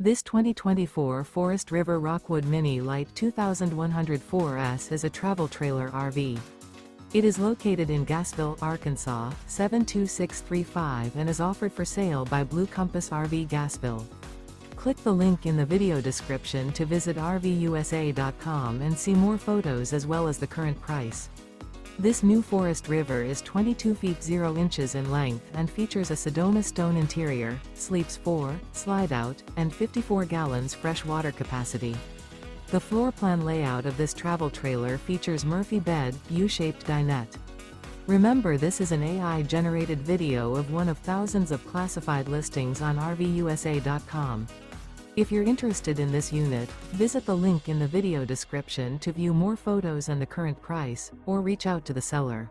This 2024 Forest River Rockwood Mini Lite 2104S is a travel trailer RV. It is located in Gassville, Arkansas, 72635 and is offered for sale by Blue Compass RV Gassville. Click the link in the video description to visit RVUSA.com and see more photos as well as the current price. This new Forest River is 22 feet 0 inches in length and features a SEDONA-STONE interior, sleeps 4, Slideout, and 54 gallons fresh water capacity. The floor plan layout of this travel trailer features Murphy bed, U-shaped dinette. Remember, this is an AI-generated video of one of thousands of classified listings on RVUSA.com. If you're interested in this unit, visit the link in the video description to view more photos and the current price, or reach out to the seller.